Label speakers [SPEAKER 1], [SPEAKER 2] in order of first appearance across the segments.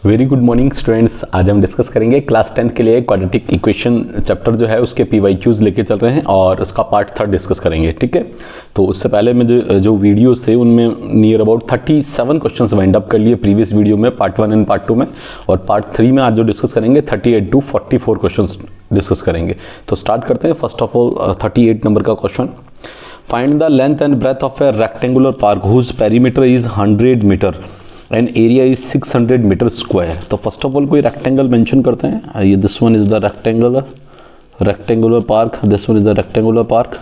[SPEAKER 1] Very good morning students. आज हम discuss करेंगे क्लास 10th के लिए क्वाड्रेटिक इक्वेशन चैप्टर जो है उसके PYQs लेके चल रहे हैं और उसका पार्ट 3 डिस्कस करेंगे। ठीक है, तो उससे पहले मैं जो वीडियोस थे उनमें near about 37 questions wind up कर लिए प्रीवियस वीडियो में, पार्ट 1 एंड पार्ट 2 में, और पार्ट 3 में आज जो डिस्कस करेंगे 38 to 44 क्वेश्चंस डिस्कस करेंगे। तो स्टार्ट करते हैं। फर्स्ट ऑफ ऑल 38 नंबर का question, find the length and breadth of a rectangular park whose perimeter is 100 metre and area is 600 metre square. तो फर्स्ट ऑफ ऑल कोई rectangle mention करते हैं। ये this one is the rectangular park, this one is the rectangular park,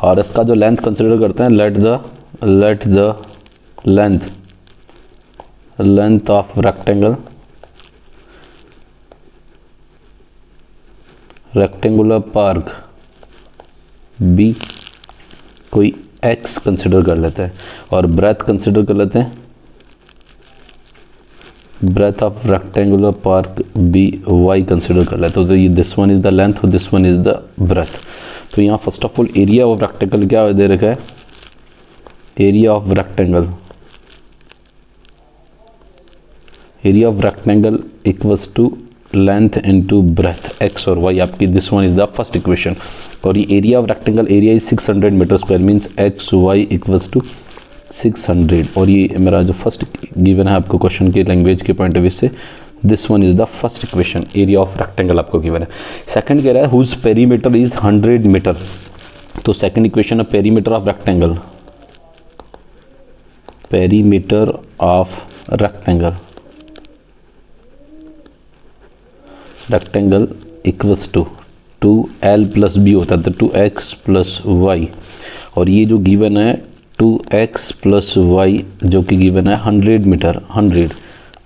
[SPEAKER 1] और इसका जो length consider करते हैं, let the length of rectangular park be कोई x कंसिडर कर लेते हैं और ब्रेथ कंसिडर कर लेते हैं, breadth of rectangular park b y consider कर लेते हैं। तो ये this one is the length और this one is the breadth. तो यहाँ first of all area of rectangle क्या दे रखा है, area of rectangle equals to length into breadth, x और y आपकी, this one is the first equation. और ये area of rectangle, area is 600 metre square, means x y equals to 600। और ये मेरा जो फर्स्ट गिवन है आपको क्वेश्चन की लैंग्वेज के पॉइंट ऑफ व्यू से, this one is the first equation, area of rectangle आपको गिवन है। सेकंड कह रहा है हुज पेरीमीटर इज 100 मीटर। तो सेकंड इक्वेशन है perimeter of rectangle, perimeter of rectangle equals to 2l plus b होता है, तो 2x प्लस वाई, और ये जो गिवन है 2x प्लस वाई जो कि गिवन है 100 मीटर, 100।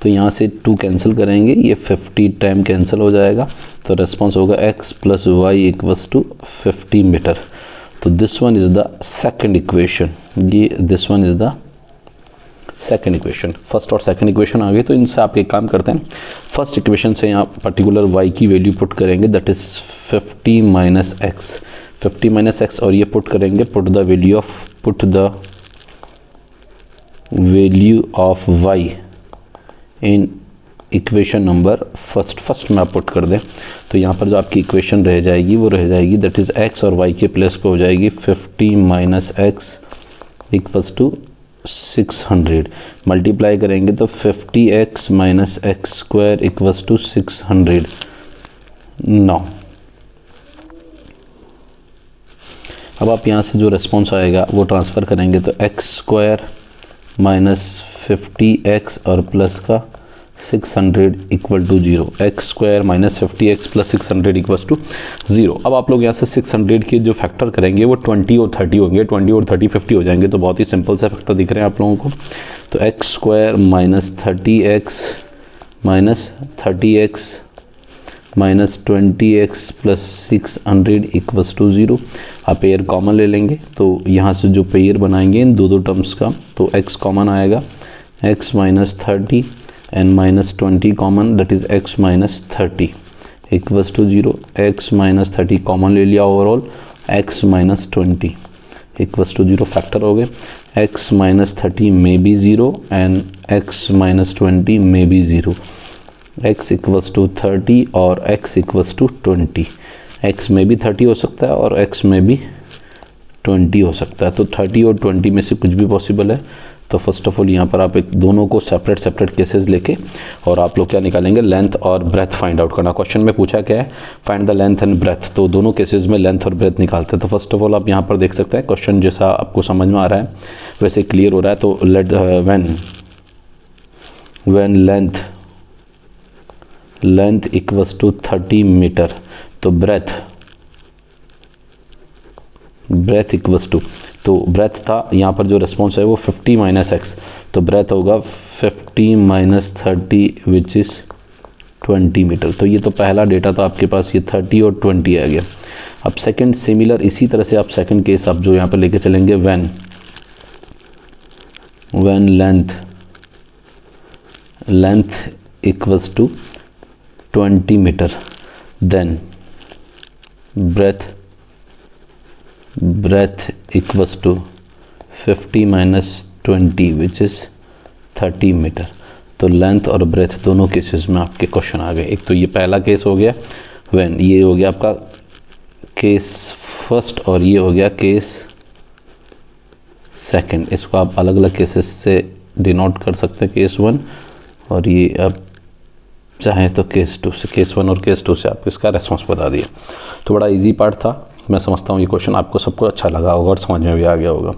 [SPEAKER 1] तो यहाँ से 2 कैंसिल करेंगे, ये 50 टाइम कैंसिल हो जाएगा, तो रेस्पॉन्स होगा x plus y equals to 50 metre. तो this one is the second equation, ये this one is the second equation. First और सेकंड इक्वेशन आ गए, तो इनसे आप एक काम करते हैं, फर्स्ट इक्वेशन से यहाँ पर्टिकुलर y की वैल्यू पुट करेंगे, दैट इज 50 माइनस एक्स, और ये पुट करेंगे, put the value of y in equation number first में आप पुट कर दें। तो यहाँ पर जो आपकी इक्वेशन रह जाएगी वो रह जाएगी, दैट इज x और y के प्लेस पे हो जाएगी 50 minus x equals to 600। Multiply करेंगे तो 50x minus x square equals to 600। Now अब आप यहाँ से जो रेस्पॉन्स आएगा वो ट्रांसफ़र करेंगे, तो एक्स स्क्वायर माइनस 50x और प्लस का 600 equal to 0, x square minus 50x plus 600 equals to 0। अब आप लोग यहाँ से 600 के जो फैक्टर करेंगे वो 20 और 30 होंगे, 20 और 30 50 हो जाएंगे, तो बहुत ही सिंपल से फैक्टर दिख रहे हैं आप लोगों को। तो x square minus 30x minus 20x plus 600 equals to 0। आप पेयर कॉमन ले लेंगे, तो यहाँ से जो पेयर बनाएंगे इन दो टर्म्स का, तो x कॉमन आएगा, x minus 30 and minus 20 common, that is x minus 30 equals to 0। x minus 30 common ले लिया overall, x minus 20 equals to 0, factor हो गए। x माइनस 30 में भी 0 एंड x माइनस 20 में भी 0, x इक्वल्स टू 30 और x इक्वल्स टू 20। x में भी 30 हो सकता है और x में भी 20 हो सकता है, तो 30 और 20 में से कुछ भी पॉसिबल है। तो फर्स्ट ऑफ ऑल यहाँ पर आप एक दोनों को सेपरेट केसेस लेके और आप लोग क्या निकालेंगे, लेंथ और ब्रेथ फाइंड आउट करना। क्वेश्चन में पूछा क्या है, find the length and breadth, तो दोनों केसेस में लेंथ और ब्रेथ निकालते हैं। तो फर्स्ट ऑफ ऑल आप यहाँ पर देख सकते हैं क्वेश्चन जैसा आपको समझ में आ रहा है वैसे क्लियर हो रहा है। तो let when length equals to 30 metre, तो ब्रेथ इक्वल्स टू, तो ब्रेथ था यहाँ पर जो रिस्पॉन्स है वो 50 माइनस एक्स, तो ब्रेथ होगा 50 माइनस 30 विच इज़ 20 मीटर। तो ये तो पहला डेटा था आपके पास, ये 30 और 20 आ गया। अब सेकंड सिमिलर इसी तरह से आप सेकंड केस आप जो यहाँ पर लेके चलेंगे, when length equals to 20 metre, then breadth equals to 50 minus 20 which is 30 metre. तो लेंथ और ब्रेथ दोनों केसेस में आपके क्वेश्चन आ गए। एक तो ये पहला केस हो गया व्हेन, ये हो गया आपका केस फर्स्ट, और ये हो गया केस सेकंड। इसको आप अलग अलग केसेस से डिनोट कर सकते हैं, केस 1 और ये आप चाहें तो केस 2 से, केस 1 और केस 2 से आप इसका रेस्पॉन्स बता दिए। तो बड़ा इजी पार्ट था, मैं समझता हूँ ये क्वेश्चन आपको सबको अच्छा लगा होगा और समझ में भी आ गया होगा।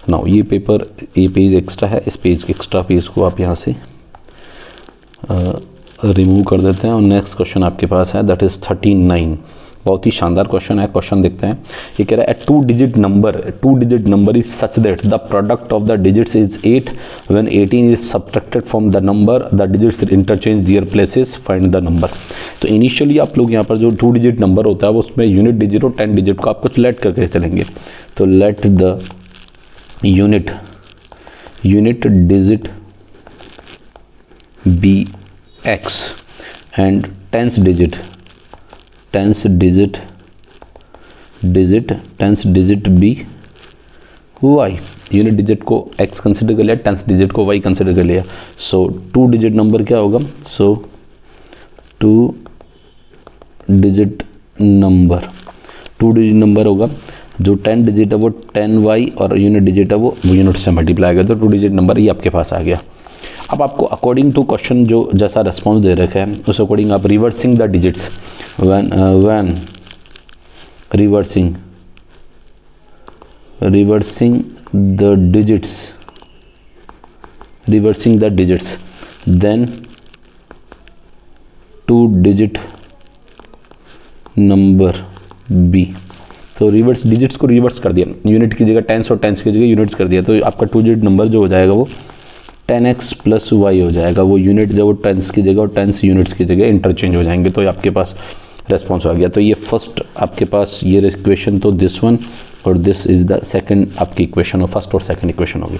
[SPEAKER 1] नाउ ये पेपर, ये पेज एक्स्ट्रा है, इस पेज के एक्स्ट्रा पेज को आप यहाँ से रिमूव कर देते हैं और नेक्स्ट क्वेश्चन आपके पास है, दैट इज़ 39। बहुत ही शानदार क्वेश्चन है। क्वेश्चन देखते हैं, ये कह रहा है 2 digit number is such that the product of the digits is 8 when 18 is subtracted from the number the digits interchange their places, find the number. तो इनिशियली आप लोग यहाँ पर जो 2 डिजिट नंबर होता है उसमें यूनिट डिजिट और 10 डिजिट को आप कुछ लेट करके चलेंगे। तो let the unit digit be x and tens digit b y। Unit digit को x कंसिडर कर लिया, टेंस डिजिट को y कंसिडर कर लिया। सो 2 डिजिट नंबर क्या होगा, सो 2 डिजिट नंबर होगा, जो 10 डिजिट है वो 10y और यूनिट डिजिट है वो यूनिट से मल्टीप्लाई कर दो, 2 डिजिट नंबर ये आपके पास आ गया। अब आपको अकॉर्डिंग टू क्वेश्चन जो जैसा रिस्पॉन्स दे रखा है उस अकॉर्डिंग आप reversing the digits, when reversing the digits then 2 digit number be. तो रिवर्स डिजिट्स को रिवर्स कर दिया, यूनिट की जगह टेंस और टेंस की जगह यूनिट्स कर दिया, तो आपका 2 डिजिट नंबर जो हो जाएगा वो 10x प्लस y हो जाएगा। वो यूनिट जो वो टेंस की जगह और टेंस यूनिट्स की जगह इंटरचेंज हो जाएंगे। तो आपके पास रेस्पॉन्स आ गया। तो ये फर्स्ट आपके पास ये इक्वेशन, तो दिस वन और दिस इज द सेकंड आपकी इक्वेशन, और फर्स्ट और सेकंड इक्वेशन होगी।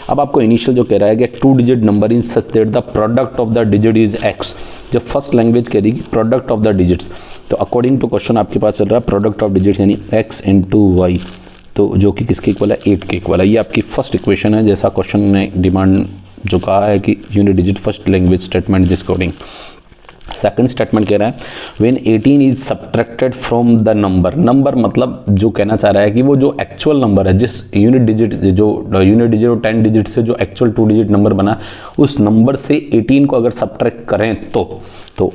[SPEAKER 1] अब आपको इनिशियल जो कह रहा है कि 2 digit number in such that the product of the digit is x। जब फर्स्ट लैंग्वेज कह रही है प्रोडक्ट ऑफ द डिजिट्स, तो अकॉर्डिंग टू क्वेश्चन आपके पास चल रहा है प्रोडक्ट ऑफ डिजिट्स यानी x इंटू वाई, तो जो कि किसके इक्वल है, 8 के इक्वल है। ये आपकी फर्स्ट इक्वेशन है, जैसा क्वेश्चन ने डिमांड जो कहा है कि unit digit first language statement जिस अकॉर्डिंग। सेकंड स्टेटमेंट कह रहा है when 18 is subtracted from the number मतलब जो कहना चाह रहा है कि वो जो एक्चुअल नंबर है, जिस यूनिट डिजिट और 10 डिजिट से जो एक्चुअल 2 डिजिट नंबर बना, उस नंबर से 18 को अगर सब्ट्रैक्ट करें तो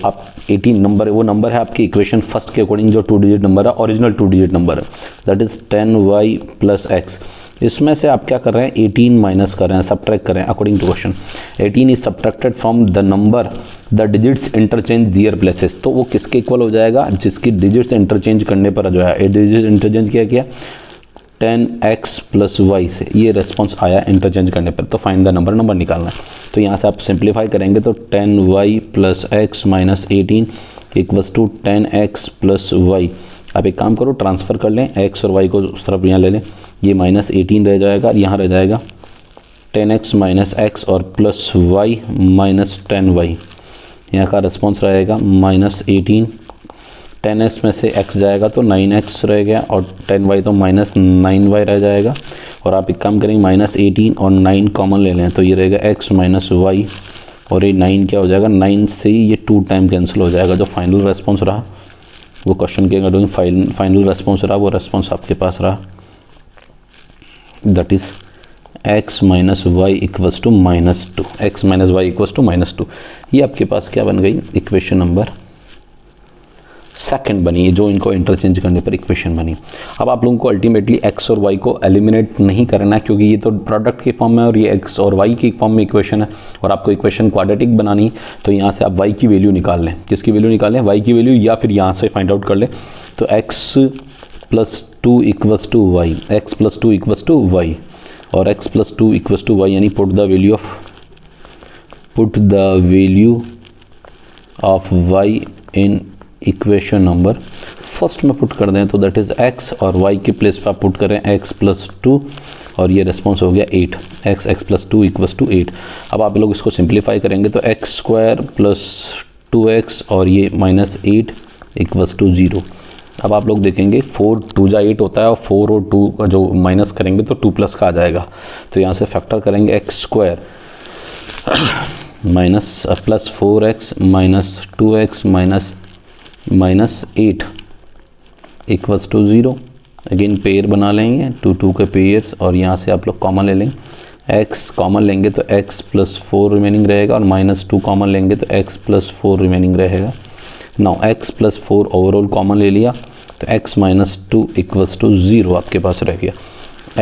[SPEAKER 1] आप 18 नंबर, वो नंबर है आपकी इक्वेशन फर्स्ट के अकॉर्डिंग जो 2 डिजिट नंबर है, ओरिजिनल 2 डिजिट नंबर है, that is 10y plus x। इसमें से आप क्या कर रहे हैं, 18 माइनस कर रहे हैं, सब्ट्रैक्ट कर रहे हैं according to question. 18 is subtracted from the number the digits interchange their places, तो वो किसके इक्वल हो जाएगा, जिसकी डिजिट्स इंटरचेंज करने पर जो है डिजिट इंटरचेंज किया 10x प्लस वाई से, ये रेस्पॉन्स आया इंटरचेंज करने पर। तो फाइंड द नंबर निकालना है। तो यहाँ से आप सिंप्लीफाई करेंगे तो 10y plus x minus 18 equals to 10x plus y. आप एक काम करो, ट्रांसफ़र कर लें x और y को उस तरफ यहाँ ले लें, ये माइनस 18 रह जाएगा, यहाँ रह जाएगा 10x माइनस x और प्लस y माइनस 10y। यहाँ का रिस्पॉन्स रहेगा माइनस 18, 10x में से x जाएगा तो 9x रह गया और 10y तो माइनस 9y रह जाएगा। और आप एक काम करेंगे, माइनस 18 और 9 कॉमन ले लें तो ये रहेगा x माइनस y और ये 9 क्या हो जाएगा, 9 से ही ये 2 टाइम कैंसिल हो जाएगा। जो फाइनल रेस्पॉन्स रहा वो क्वेश्चन के अकॉर्डिंग फाइनल रेस्पॉन्स रहा, वो रेस्पॉन्स आपके पास रहा, that is x minus y equals to -2, x minus y equals to -2। ये आपके पास क्या बन गई, इक्वेशन नंबर सेकंड बनी है, जो इनको इंटरचेंज करने पर इक्वेशन बनी। अब आप लोगों को अल्टीमेटली x और y को एलिमिनेट नहीं करना है, क्योंकि ये तो प्रोडक्ट की फॉर्म है और ये x और y की फॉर्म में इक्वेशन है, और आपको इक्वेशन क्वाड्रेटिक बनानी है। तो यहाँ से आप y की वैल्यू निकाल लें, किसकी वैल्यू निकालें, y की वैल्यू, या फिर यहाँ से फाइंड आउट कर लें। तो x plus 2 equals to y, x plus 2 equals to y, और x plus 2 equals to y, यानी put the value of y in equation number first में पुट कर दें तो दैट इज़ x, और y के प्लेस पर आप पुट करें x प्लस 2 और ये रेस्पॉन्स हो गया 8, x प्लस 2 इक्वल्स टू 8। अब आप लोग इसको सिंप्लीफाई करेंगे तो x स्क्वायर प्लस 2x और ये माइनस 8 इक्वल्स टू 0। अब आप लोग देखेंगे 4 2 जा 8 होता है, और 4 और 2 का जो माइनस करेंगे तो 2 प्लस का आ जाएगा। तो यहाँ से फैक्टर करेंगे x square minus plus 4x minus 2x minus 8 equals to 0। Again pair बना लेंगे, 2 के पेयर्स, और यहाँ से आप लोग कॉमन ले लेंगे। x कॉमन लेंगे तो x प्लस 4 रिमेनिंग रहेगा, और माइनस 2 कॉमन लेंगे तो x प्लस 4 रिमेनिंग रहेगा। Now x plus 4 overall common ले लिया तो x माइनस 2 इक्वल्स टू 0 आपके पास रह गया।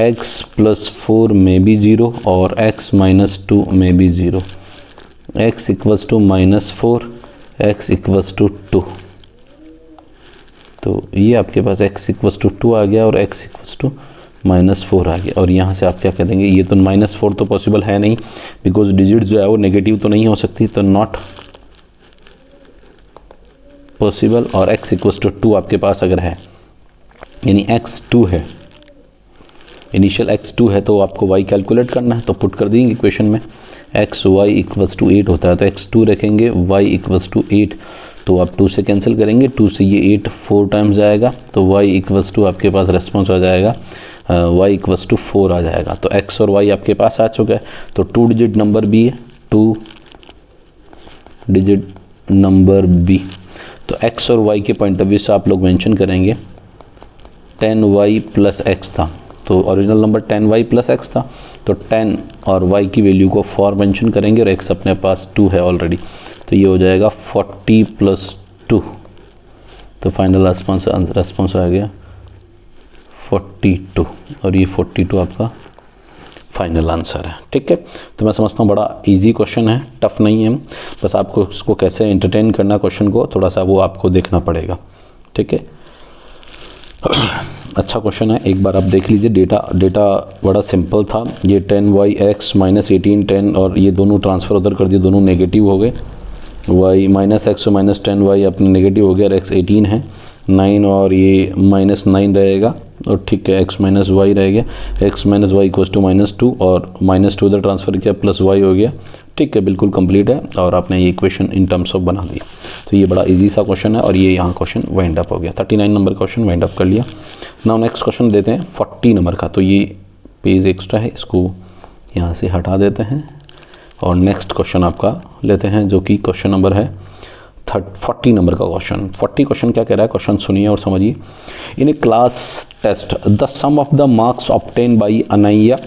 [SPEAKER 1] x प्लस 4 में भी 0 और x माइनस 2 में भी 0। x equals to minus 4, x equals to 2। तो ये आपके पास x इक्वल्स टू 2 आ गया और x इक्वल्स टू माइनस 4 आ गया। और यहाँ से आप क्या कह देंगे, ये तो माइनस 4 तो पॉसिबल है नहीं, बिकॉज डिजिट जो है वो नेगेटिव तो नहीं हो सकती, तो नॉट पॉसिबल। और x इक्वल्स टू 2 आपके पास अगर है, यानी x 2 है, इनिशियल x 2 है, तो आपको y कैलकुलेट करना है, तो पुट कर देंगे इक्वेशन में। x y इक्वल्स टू 8 होता है, तो x 2 रखेंगे, y इक्वल्स टू 8, तो आप 2 से कैंसिल करेंगे, 2 से ये 8 4 टाइम्स जाएगा, तो y इक्वल्स टू आपके पास रेस्पॉन्स आ जाएगा y इक्वल्स टू 4 आ जाएगा। तो x और y आपके पास आ चुका है। तो 2 डिजिट नंबर b है, 2 डिजिट नंबर b। तो x और y के पॉइंट ऑफ व्यू से आप लोग मेंशन करेंगे 10y प्लस x था, तो original number 10y plus x था, तो 10 और y की वैल्यू को 4 मेंशन करेंगे, और x अपने पास 2 है ऑलरेडी, तो ये हो जाएगा 40 प्लस 2। तो फाइनल रेस्पॉन्स आ गया 42, और ये 42 आपका फाइनल आंसर है। ठीक है, तो मैं समझता हूँ बड़ा इजी क्वेश्चन है, टफ नहीं है, बस आपको उसको कैसे एंटरटेन करना क्वेश्चन को, थोड़ा सा वो आपको देखना पड़ेगा। ठीक है, अच्छा क्वेश्चन है, एक बार आप देख लीजिए। डेटा बड़ा सिंपल था। ये 10y(x) माइनस 18 10, और ये दोनों ट्रांसफ़र उधर कर दिए, दोनों नेगेटिव हो गए। y minus x minus 10y अपने नेगेटिव हो गया, और x 18 है, 9 और ये माइनस 9 रहेगा, और ठीक है x माइनस वाई रह गया, x minus y equals to minus 2, और माइनस 2 उधर ट्रांसफ़र किया, प्लस y हो गया। ठीक है, बिल्कुल कंप्लीट है, और आपने ये इक्वेशन इन टर्म्स ऑफ बना दिया। तो ये बड़ा इजी सा क्वेश्चन है, और ये यहाँ क्वेश्चन वाइंड अप हो गया। 39 नंबर क्वेश्चन वाइंड अप कर लिया। नाउ नेक्स्ट क्वेश्चन देते हैं 40 नंबर का। तो ये पेज एक्स्ट्रा है, इसको यहाँ से हटा देते हैं, और नेक्स्ट क्वेश्चन आपका लेते हैं, जो कि क्वेश्चन नंबर है 40 नंबर का क्वेश्चन। 40 क्वेश्चन क्या कह रहा है, क्वेश्चन सुनिए और समझिए। In a class test the sum of the marks obtain by Ananya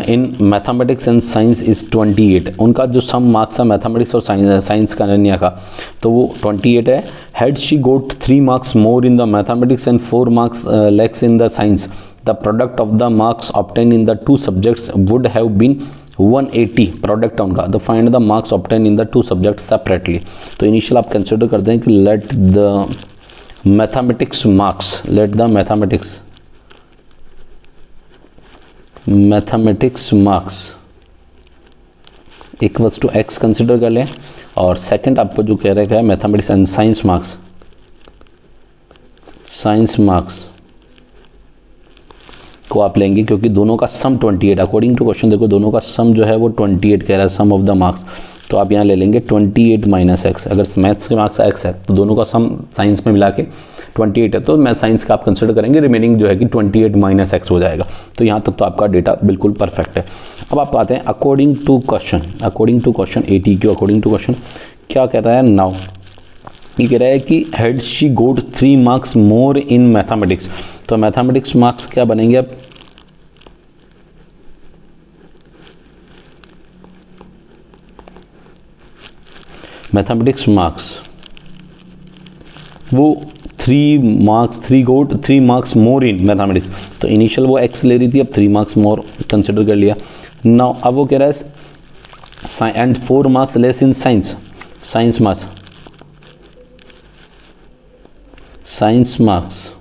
[SPEAKER 1] in mathematics and science is 28। उनका जो सम मार्क्स है मैथमेटिक्स और साइंस का अनन्या का, तो वो 28 है। Had she got 3 marks more in the mathematics and 4 marks less in the science, the product of the marks obtain in the 2 subjects would have been 180। Product उनका, the find the marks obtain in the 2 subject separately. तो initial आप consider करते हैं कि let the mathematics marks, let the mathematics marks equals to x consider कर लें, और second आपको जो कह रहा है मैथमेटिक्स एंड साइंस मार्क्स को आप लेंगे, क्योंकि दोनों का सम 28, अकॉर्डिंग टू क्वेश्चन देखो दोनों का सम जो है वो 28 कह रहा है, सम ऑफ द मार्क्स। तो आप यहाँ ले लेंगे 28 माइनस एक्स। अगर मैथ्स के मार्क्स x है तो दोनों का सम साइंस में मिला के 28 है, तो मैं साइंस का आप कंसिडर करेंगे, रिमेनिंग जो है कि 28 माइनस एक्स हो जाएगा। तो यहाँ तक तो आपका डेटा बिल्कुल परफेक्ट है। अब आप आते हैं according to question 80 according to question क्या कह रहा है। नाउ ये कह रहा है कि had she got 3 marks more in mathematics. तो मैथमेटिक्स मार्क्स क्या बनेंगे अब, मैथमेटिक्स मार्क्स वो 3 मार्क्स मोर इन मैथमेटिक्स। तो इनिशियल वो x ले रही थी, अब 3 मार्क्स मोर कंसिडर कर लिया। नाउ अब वो कह रहा है and 4 marks less in science marks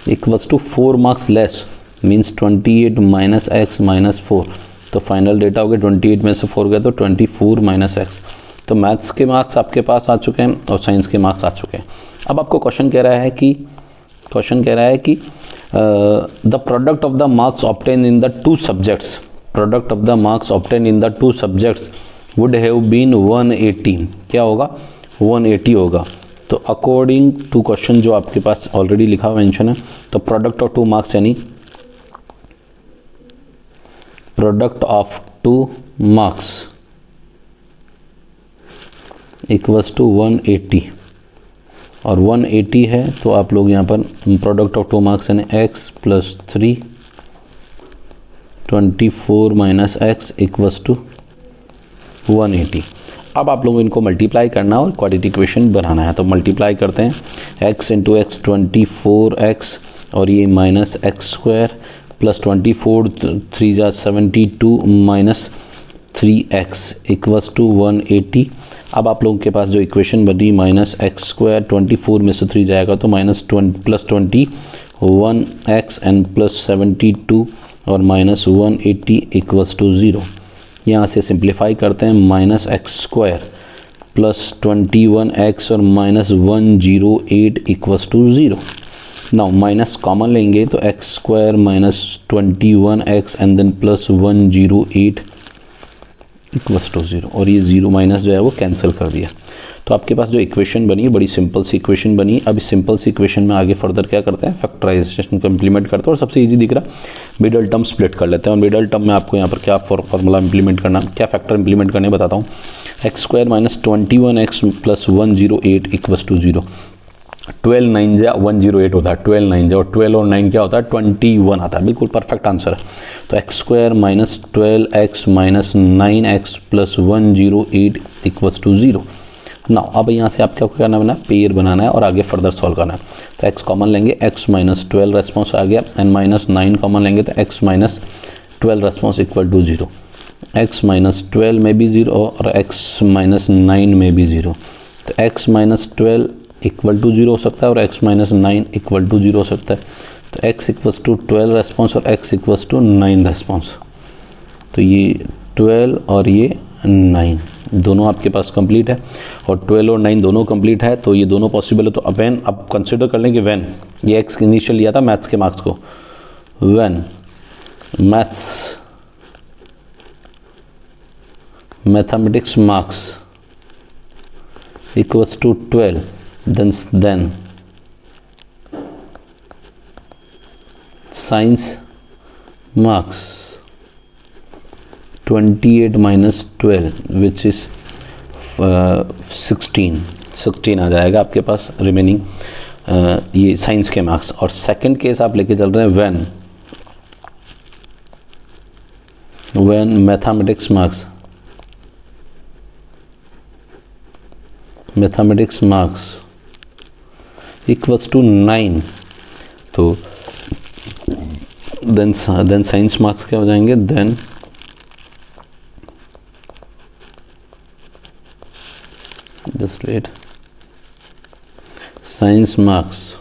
[SPEAKER 1] equals to 4 marks less, means 28 minus x minus 4। तो फाइनल डेटा हो गया 28 में से 4 गया तो 24 माइनस एक्स। तो मैथ्स के मार्क्स आपके पास आ चुके हैं और साइंस के मार्क्स आ चुके हैं। अब आपको क्वेश्चन कह रहा है कि the product of the marks obtain in the 2 subjects would have been 180। क्या होगा, 180 होगा। तो अकॉर्डिंग टू क्वेश्चन जो आपके पास ऑलरेडी लिखा हुआ मेंशन है, तो प्रोडक्ट ऑफ 2 मार्क्स यानी product of two marks equals to 180, और 180 है तो आप लोग यहाँ पर प्रोडक्ट ऑफ टू मार्क्स यानी x plus 3 24 minus x equals to 180। अब आप लोगों इनको मल्टीप्लाई करना और क्वाड्रेटिक इक्वेशन बनाना है, तो मल्टीप्लाई करते हैं x इंटू एक्स 24x और ये माइनस एक्स स्क्वायर प्लस 24 3 जा 72 माइनस 3x इक्वल्स टू 180। अब आप लोगों के पास जो इक्वेशन बनी माइनस एक्स स्क्वायर 24 में से 3 जाएगा तो minus plus 21x and plus 72 और माइनस 180 इक्वल्स टू 0। यहाँ से सिंप्लीफाई करते हैं, minus x square plus 21x और minus 108 equals to 0। Now minus common लेंगे तो x square minus 21x and then plus 108 equals to 0, और ये 0 माइनस जो है वो कैंसिल कर दिया। तो आपके पास जो इक्वेशन बनी है बड़ी सिंपल सी इक्वेशन बनी है। अब इस सिंपल सी इक्वेशन में आगे फर्दर क्या करते हैं, फैक्टराइजेशन को इम्प्लीमेंट करते हैं, और सबसे इजी दिख रहा मिडल टर्म स्प्लिट कर लेते हैं। और मिडल टर्म में आपको यहाँ पर क्या फॉर्मूला इंप्लीमेंट करना, क्या फैक्टर इंप्लीमेंट करने बताता हूँ। X square minus 21x plus 108 equals to 0। 12 9 जा 108 होता है, 12 9 जा, और 12 और 9 क्या होता है 21 आता है, बिल्कुल परफेक्ट आंसर है। तो x square minus 12x minus 9x plus 108 equals to 0। ना अब यहाँ से आप क्या करना है, पेयर बनाना है और आगे फर्दर सॉल्व करना है। तो x कॉमन लेंगे, x माइनस 12 रेस्पॉन्स आ गया, एंड माइनस 9 कॉमन लेंगे तो x minus 12 response equal to 0। x minus 12 में भी 0 और x माइनस 9 में भी 0। तो x माइनस 12 इक्वल टू 0 हो सकता है और x माइनस 9 इक्वल टू 0 हो सकता है। तो x इक्वल्स टू 12 रेस्पॉन्स और x इक्वल्स टू 9 रेस्पॉन्स। तो ये 12 और ये 9 दोनों आपके पास कंप्लीट है, और 12 और 9 दोनों कंप्लीट है, तो ये दोनों पॉसिबल है। तो अब व्हेन अब कंसिडर कर लें कि व्हेन ये x इनिशियल लिया था मैथ्स के मार्क्स को, when mathematics marks equals to 12, then science marks 28 minus 12 which is 16 आ जाएगा आपके पास रिमेनिंग ये साइंस के मार्क्स। और सेकंड केस आप लेके चल रहे हैं when mathematics marks equals to 9, तो देन साइंस मार्क्स क्या हो जाएंगे, then just wait, science marks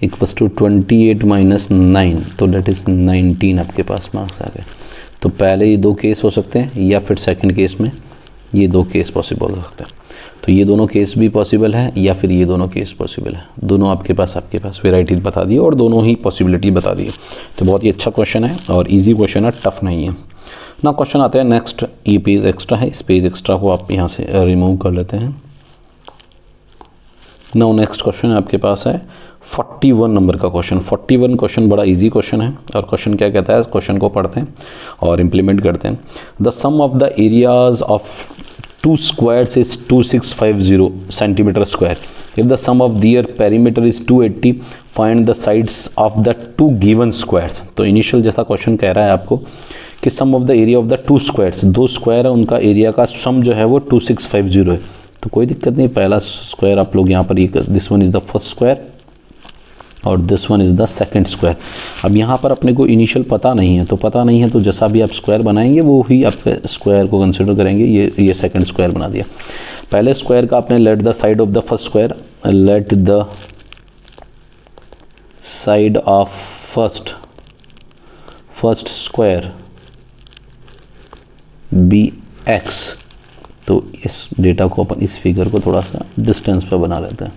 [SPEAKER 1] equals to 28 minus 9, तो डेट इज 19 आपके पास मार्क्स आ गए। तो पहले ये दो केस हो सकते हैं, या फिर सेकंड केस में ये दो केस पॉसिबल हो सकते हैं। तो ये दोनों केस भी पॉसिबल है, या फिर ये दोनों केस पॉसिबल है। दोनों आपके पास वेराइटीज बता दी और दोनों ही पॉसिबिलिटी बता दी। तो बहुत ही अच्छा क्वेश्चन है और इजी क्वेश्चन है, टफ नहीं है ना। क्वेश्चन आते हैं नेक्स्ट। ये पेज एक्स्ट्रा है, इस पेज एक्स्ट्रा को आप यहाँ से रिमूव कर लेते हैं। नाउ नेक्स्ट क्वेश्चन आपके पास है 41 नंबर का क्वेश्चन। 41 क्वेश्चन बड़ा इजी क्वेश्चन है, और क्वेश्चन क्या कहता है, क्वेश्चन को पढ़ते हैं और इम्प्लीमेंट करते हैं। The sum of the areas of 2 squares is 2650 centimeter square. If the sum of their perimeter is 280, find the sides of the 2 given squares. तो इनिशियल जैसा क्वेश्चन कह रहा है आपको कि sum of the area of the 2 squares, 2 square है, उनका area का सम जो है वो 2650 है। तो कोई दिक्कत नहीं, पहला स्क्वायर आप लोग यहाँ पर ये this one is the first square और this one is the second square. अब यहाँ पर अपने को इनिशियल पता नहीं है, तो जैसा भी आप स्क्वायर बनाएंगे वो ही आपके स्क्वायर को कंसिडर करेंगे। ये सेकंड स्क्वायर बना दिया। पहले स्क्वायर का आपने let the side of the first square, let the side of first square be x. तो इस डेटा को अपन, इस फिगर को थोड़ा सा डिस्टेंस पर बना लेते हैं,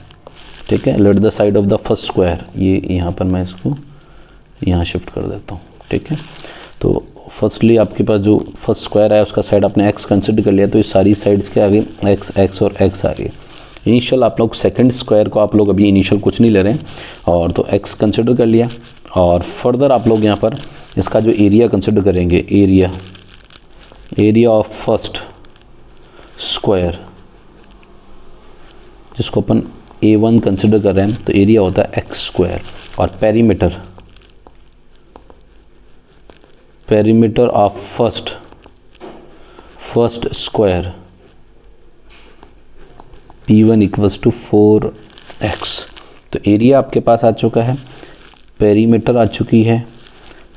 [SPEAKER 1] ठीक है। Late the side of the first square, ये यहाँ पर मैं इसको यहाँ शिफ्ट कर देता हूँ, ठीक है। तो फर्स्टली आपके पास जो फर्स्ट स्क्वायर है उसका साइड आपने एक्स कंसिडर कर लिया, तो ये सारी साइड्स के आगे एक्स और एक्स आ गए। इनिशियल आप लोग सेकंड स्क्वायर को आप लोग अभी इनिशियल कुछ नहीं ले रहे हैं, और तो एक्स कंसिडर कर लिया, और फर्दर आप लोग यहाँ पर इसका जो एरिया कंसिडर करेंगे, एरिया ऑफ फर्स्ट स्क्वायर, जिसको अपन A1 कंसिडर कर रहे हैं, तो एरिया होता है एक्स स्क्वायर, और perimeter of first square P1 equals to 4x। तो एरिया आपके पास आ चुका है, पेरीमीटर आ चुकी है,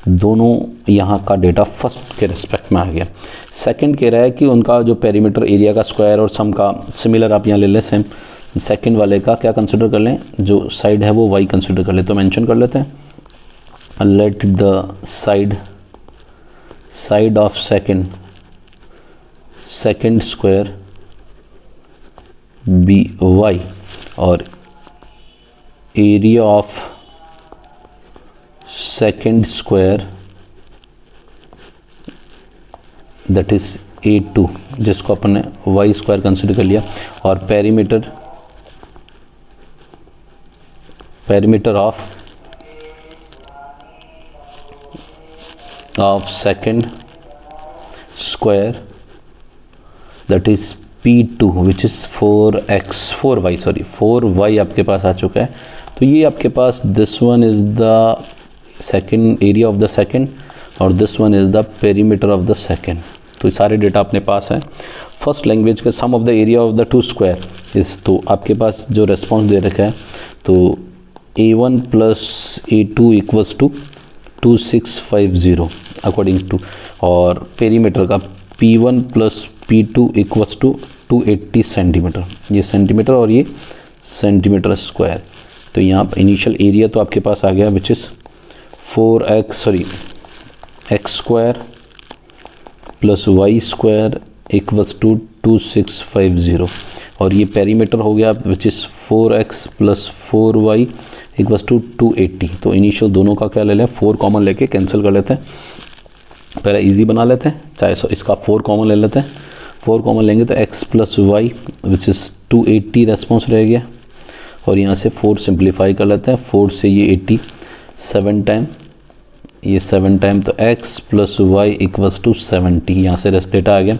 [SPEAKER 1] दोनों यहाँ का डेटा फर्स्ट के रिस्पेक्ट में आ गया। सेकंड कह रहा है कि उनका जो पेरीमीटर एरिया का स्क्वायर और सम का सिमिलर आप यहाँ ले लें सेम। सेकंड वाले का क्या कंसिडर कर लें, जो साइड है वो y कंसिडर कर ले, तो मेंशन कर लेते हैं, let the side of second square be y, और area of second square that is A2, जिसको अपन ने y स्क्वायर कंसिडर कर लिया, और perimeter of second square that is P2 which is 4y आपके पास आ चुका है। तो ये आपके पास this one is the second area of the second, और this one is the perimeter of the second. तो सारे डेटा अपने पास है। फर्स्ट लैंग्वेज का sum of the area of the two square is, तो आपके पास जो रेस्पॉन्स दे रखा है, तो A1 plus A2 equals to 2650 according to, और पेरीमीटर का P1 plus P2 equals to 280 centimetre, ये सेंटीमीटर और ये सेंटीमीटर स्क्वायर। तो यहाँ पर इनिशियल एरिया तो आपके पास आ गया which is x square plus y square equals to 2650, और ये पेरीमीटर हो गया which is 4x plus 4y equals to 280। तो इनिशियल दोनों का क्या ले लें, 4 कॉमन लेके कैंसिल कर लेते हैं, पहले इजी बना लेते हैं, चाहे इसका 4 कॉमन ले लेते हैं। 4 कॉमन लेंगे तो x plus y which is 280 response रह गया, और यहाँ से 4 सिंप्लीफाई कर लेते हैं, 4 से ये 80 7 टाइम, ये 7 टाइम, तो x plus y equals to 70, यहाँ से रेस्ट डेटा आ गया।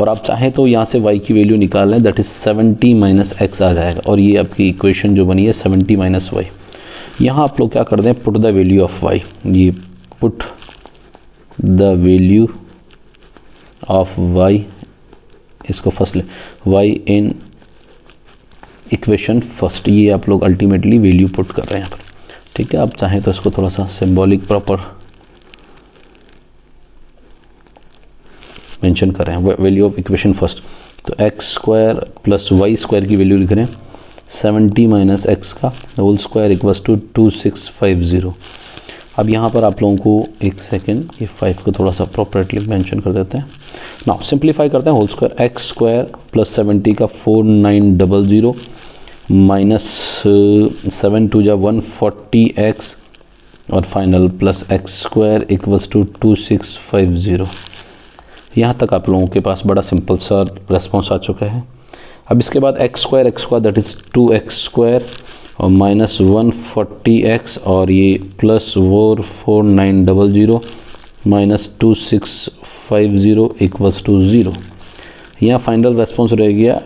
[SPEAKER 1] और आप चाहें तो यहाँ से y की वैल्यू निकाल लें, दैट इज़ 70 माइनस x आ जाएगा, और ये आपकी इक्वेशन जो बनी है 70 माइनस वाई। यहाँ आप लोग क्या कर दें, put the value of y, ये put the value of y, इसको फर्स्ट ले y इन इक्वेशन फर्स्ट, ये आप लोग अल्टीमेटली वैल्यू पुट कर रहे हैं यहाँ पर, ठीक है। आप चाहें तो इसको थोड़ा सा सिंबॉलिक प्रॉपर मेंशन कर रहे हैं, वैल्यू ऑफ इक्वेशन फर्स्ट। तो x square plus y square की वैल्यू लिख रहे हैं 70 माइनस एक्स का होल स्क्वायर इक्वल्स टू 2650। अब यहाँ पर आप लोगों को एक सेकेंड, ये 5 को थोड़ा सा प्रॉपरली मेंशन कर देते हैं। नाउ सिंप्लीफाई करते हैं, whole square x square plus 70 का 4900 माइनस 7 टू जा 140x, और final plus x square equals to 2650। यहाँ तक आप लोगों के पास बड़ा सिंपल सा रेस्पॉन्स आ चुका है। अब इसके बाद x square that is 2x square और माइनस 140x, और ये प्लस 4900 माइनस 2650 इक्वल्स टू 0। यहाँ फाइनल रेस्पॉन्स रह गया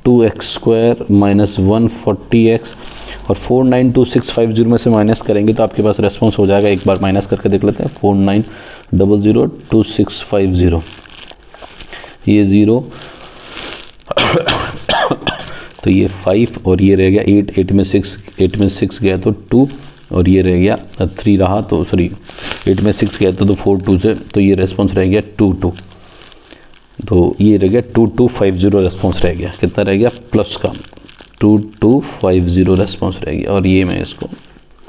[SPEAKER 1] 2x स्क्वायर माइनस 140x, और 492650 में से माइनस करेंगे तो आपके पास रेस्पॉन्स हो जाएगा, एक बार माइनस करके देख लेते हैं, 49002650, ये 0 तो ये 5, और ये रह गया 8 में 6 गया तो 2, और ये रह गया 3 रहा, तो सॉरी 8 में 6 गया तो 4 2 से, तो ये रेस्पॉन्स रह गया 2 2, तो ये रह गया 2250 रेस्पॉन्स रह गया। कितना रह गया, प्लस का 2250 रेस्पॉन्स रह गया, और ये मैं इसको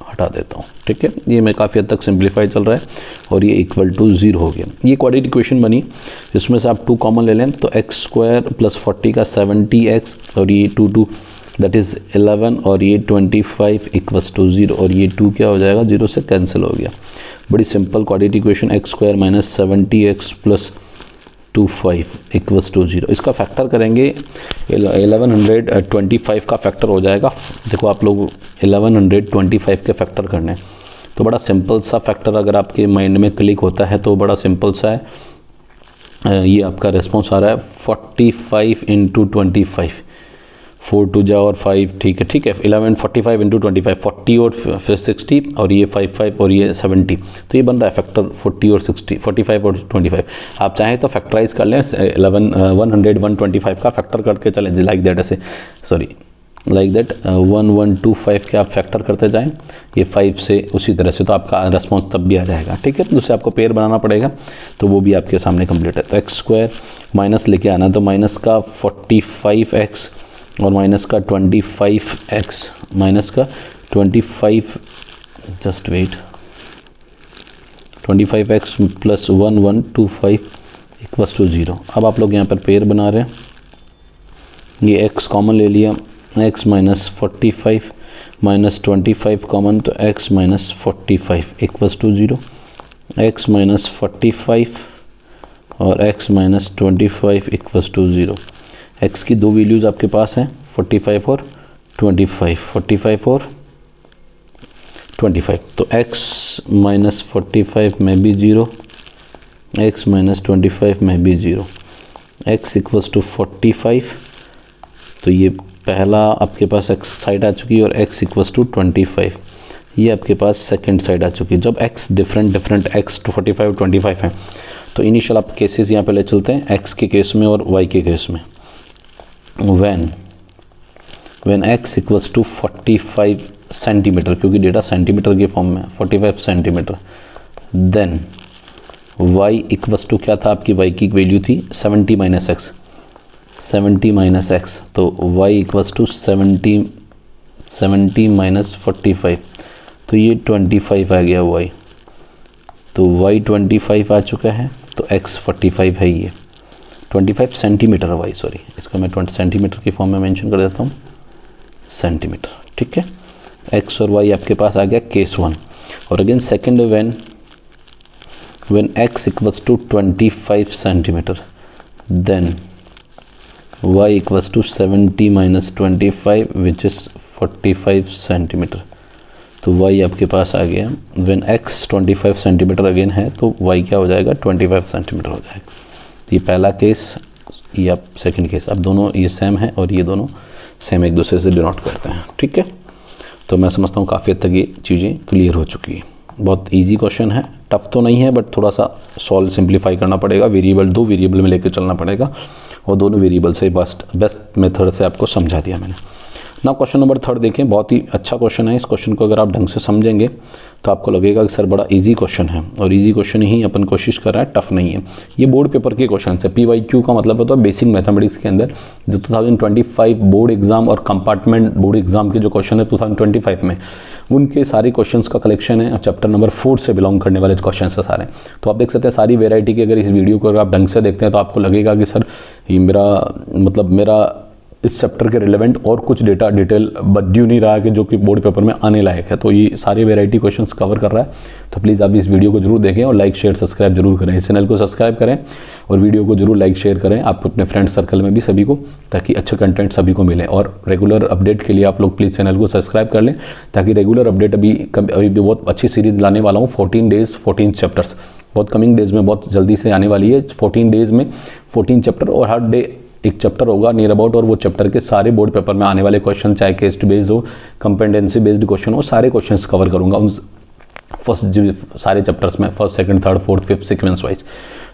[SPEAKER 1] हटा देता हूँ, ठीक है। ये मैं काफ़ी हद तक सिंप्लीफाई चल रहा है, और ये इक्वल टू 0 हो गया। ये क्वाड्रेटिक इक्वेशन बनी, इसमें से आप 2 कॉमन ले लें, तो एक्स स्क्वायर प्लस 40 का 70x, और ये 2 दैट इज़ 11, और ये 25 इक्वल्स टू 0, और ये 2 क्या हो जाएगा, 0 से कैंसिल हो गया। बड़ी simple quadratic equation, x square minus 70x plus 25 equals to 0। इसका फैक्टर करेंगे 1125 का फैक्टर हो जाएगा। देखो आप लोग 1125 के फैक्टर करने, तो बड़ा सिंपल सा फैक्टर अगर आपके माइंड में क्लिक होता है तो बड़ा सिंपल सा है। ये आपका रिस्पॉन्स आ रहा है 45 इंटू 25, 4 2 जा और 5, ठीक है 11 45 इंटू 25, 40 और फिर 60 और ये 55 और ये 70, तो ये बन रहा है फैक्टर 40 और 60, 45 और 25। आप चाहें तो फैक्टराइज कर लें 125 का फैक्टर करके चलें लाइक दैट, ऐसे सॉरी लाइक दैट 1125 के आप फैक्टर करते जाएं ये 5 से, उसी तरह से तो आपका रेस्पॉन्स तब भी आ जाएगा। ठीक है, तो उससे आपको पेयर बनाना पड़ेगा, तो वो भी आपके सामने कंप्लीट है। तो एक्स स्क्वायर माइनस लेके आना, तो माइनस का 45x और माइनस का 25x, माइनस का 25, just wait, 25x plus 1125 equals to 0। अब आप लोग यहाँ पर पेयर बना रहे हैं, ये x कॉमन ले लिया, x माइनस 45 माइनस 25 कॉमन, तो x minus 45 equals to 0, x minus 45 और x minus 25 equals to 0। x की दो वैल्यूज़ आपके पास हैं 45 और 25, 45 और 25, तो x माइनस 45 में भी 0, x माइनस 25 में भी 0, x इक्वल्स टू 45, तो ये पहला आपके पास x साइड आ चुकी है और x इक्वल्स टू 25, ये आपके पास सेकंड साइड आ चुकी है। जब x डिफरेंट x 45 और 25 हैं तो इनिशियल आप केसेस यहाँ पे ले चलते हैं x के केस में और y के केस में। when x equals to 45 centimetre, क्योंकि डेटा सेंटीमीटर के फॉर्म में 45 centimetre, then y equals to क्या था, आपकी y की वैल्यू थी 70 माइनस एक्स, 70 माइनस एक्स, तो y इक्वल्स टू 70 माइनस 45, तो ये 25 आ गया y, तो y 25 आ चुका है, तो x 45 है, ये 25 सेंटीमीटर y, सॉरी इसका मैं 20 सेंटीमीटर की फॉर्म में मेंशन कर देता हूँ, सेंटीमीटर। ठीक है, x और y आपके पास आ गया केस 1। और again second, when x equals to 25 centimetre, then y equals to 70 minus 25 which is 45 centimetre, तो y आपके पास आ गया when x 25 सेंटीमीटर अगेन है तो y क्या हो जाएगा 25 सेंटीमीटर हो जाएगा। तो ये पहला केस, ये आप सेकंड केस, अब दोनों ये सेम है और ये दोनों सेम एक दूसरे से डिनोट करते हैं। ठीक है, तो मैं समझता हूँ काफ़ी हद तक ये चीज़ें क्लियर हो चुकी है। बहुत इजी क्वेश्चन है, टफ तो नहीं है, बट थोड़ा सा सॉल्व सिंप्लीफाई करना पड़ेगा, वेरिएबल 2 वेरिएबल में लेकर चलना पड़ेगा और दोनों वेरिएबल से बेस्ट मेथड से आपको समझा दिया मैंने। ना क्वेश्चन नंबर 3 देखें, बहुत ही अच्छा क्वेश्चन है। इस क्वेश्चन को अगर आप ढंग से समझेंगे तो आपको लगेगा कि सर बड़ा इजी क्वेश्चन है, और इजी क्वेश्चन ही अपन कोशिश कर रहा है, टफ नहीं है। ये बोर्ड पेपर के क्वेश्चन है, PYQ का मतलब होता है बेसिक मैथमेटिक्स के अंदर जो 2025 बोर्ड एग्जाम और कंपार्टमेंट बोर्ड एग्जाम के जो क्वेश्चन है 2025 में, उनके सारे क्वेश्चंस का कलेक्शन है, चैप्टर नंबर 4 से बिलोंग करने वाले क्वेश्चन है सारे। तो आप देख सकते हैं सारी वेराइटी की, अगर इस वीडियो को अगर आप ढंग से देखते हैं तो आपको लगेगा कि सर ये मेरा इस चैप्टर के रिलेवेंट और कुछ डेटा डिटेल बद्यू नहीं रहा है कि जो कि बोर्ड पेपर में आने लायक है। तो ये सारे वेराइटी क्वेश्चंस कवर कर रहा है, तो प्लीज़ आप इस वीडियो को जरूर देखें और लाइक शेयर सब्सक्राइब जरूर करें। इस चैनल को सब्सक्राइब करें और वीडियो को जरूर लाइक शेयर करें आप अपने फ्रेंड सर्कल में भी सभी को, ताकि अच्छा कंटेंट सभी को मिले। और रेगुलर अपडेट के लिए आप लोग प्लीज़ चैनल को सब्सक्राइब कर लें, ताकि रेगुलर अपडेट अभी भी बहुत अच्छी सीरीज़ लाने वाला हूँ, 14 डेज़ 14 चैप्टर्स, बहुत कमिंग डेज़ में बहुत जल्दी से आने वाली है। 14 डेज़ में 14 चैप्टर और हर डे एक चैप्टर होगा नियर अबाउट, और वो चैप्टर के सारे बोर्ड पेपर में आने वाले क्वेश्चन, चाहे केस बेस्ड हो, कंपेटेंसी बेस्ड क्वेश्चन हो, सारे क्वेश्चंस कवर करूंगा उन फर्स्ट सारे चैप्टर्स में, first second third fourth fifth sequence wise.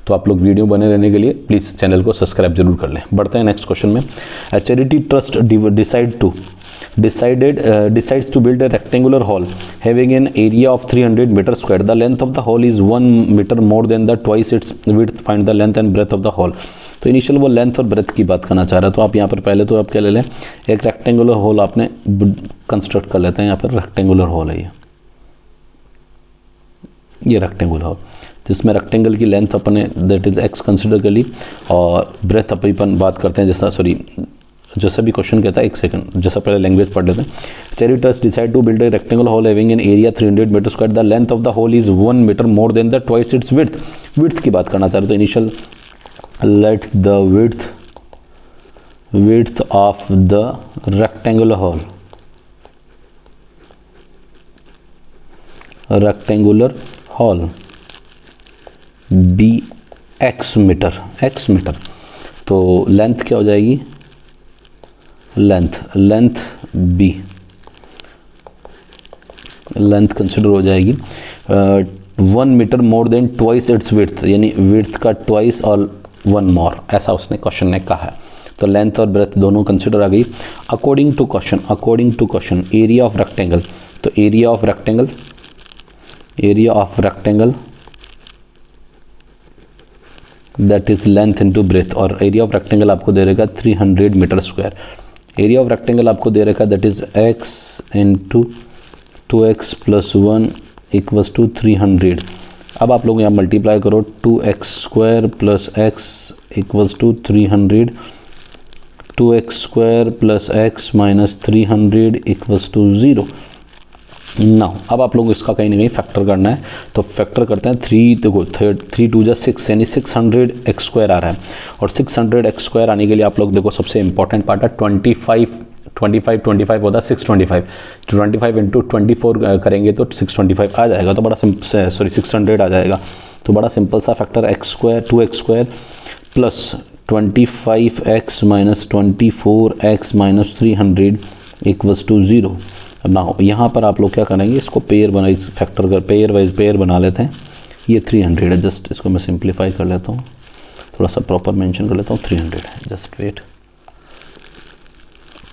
[SPEAKER 1] तो आप लोग वीडियो बने रहने के लिए प्लीज़ चैनल को सब्सक्राइब जरूर कर लें। बढ़ते हैं नेक्स्ट क्वेश्चन में। A charity trust decides to build a rectangular hall having an area of 300 meter square. The length of the hall is 1 meter more than the twice its width. Find the length and breadth of the hall. तो initial वो length और breath की बात करना चाह रहा है। तो आप यहाँ पर पहले तो आप क्या ले लें, एक रेक्टेंगुलर हॉल आपने कंस्ट्रक्ट कर लेते हैं। यहाँ पर रेक्टेंगुलर हॉल है ये रेक्टेंगुलर हॉल, जिसमें रेक्टेंगल की लेंथ अपने दैट इज एक्स कंसिडर कर ली, और ब्रेथ अपन बात करते हैं जैसा भी क्वेश्चन कहता है, एक सेकंड जैसा पहले लैंग्वेज पढ़ लेते हैं। Charity trust decide to build a rectangular hall having an area 300 meter square. The length of the hall is 1 meter more than the twice its width. width की बात करना चाह रहे, तो initial let the width of the rectangular hall rectangular hall be x metre, तो length क्या हो जाएगी, लेंथ बी, लेंथ कंसिडर हो जाएगी 1 metre more than twice its width, यानी विड्थ का ट्वाइस और 1 मोर, ऐसा उसने क्वेश्चन ने कहा है। तो लेंथ और ब्रेथ दोनों कंसिडर आ गई। According to question area of rectangle, तो area of rectangle that is length into breadth, और एरिया ऑफ रेक्टेंगल आपको दे रहेगा 300 metre square. Area of rectangle आपको दे रखा that is x into 2x plus 1 equals to 300। अब आप लोग यहाँ मल्टीप्लाई करो, 2x square plus x equals to 300, 2x square plus x minus 300 equals to 0। Now अब आप लोग इसका कहीं ना कहीं फैक्टर करना है, तो फैक्टर करते हैं। 3 देखो 3 2 6 यानी 600 एक्स स्क्वायर आ रहा है, और 600 एक्स स्क्वायर आने के लिए आप लोग देखो सबसे इंपॉर्टेंट पार्ट है 25 होता है 625, 25 इंटू 24 करेंगे तो 625 आ जाएगा, तो बड़ा 600 आ जाएगा। तो बड़ा सिंपल सा factor x square 2x square plus 25x minus 24x minus 300 equals to 0। अब ना यहाँ पर आप लोग क्या करेंगे, इसको पेयर वाइज फैक्टर कर, पेयर बना लेते हैं। ये 300 है, जस्ट इसको मैं सिंप्लीफाई कर लेता हूँ, थोड़ा सा प्रॉपर मेंशन कर लेता हूँ। 300 है, just wait,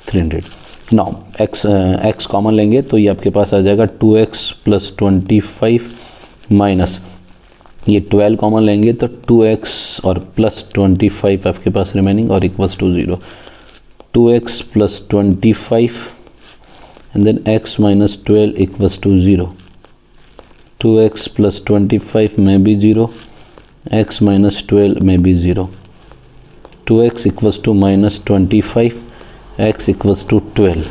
[SPEAKER 1] 300। Now x common लेंगे तो ये आपके पास आ जाएगा 2x प्लस 25 माइनस ये 12 कॉमन लेंगे तो 2x और प्लस 25 आपके पास रिमेनिंग और equals to 0। 2x plus 25 and then x minus 12 equals to 0. 2x plus 25 may be 0, x minus 12 may be 0. 2x equals to minus 25, x equals to 12,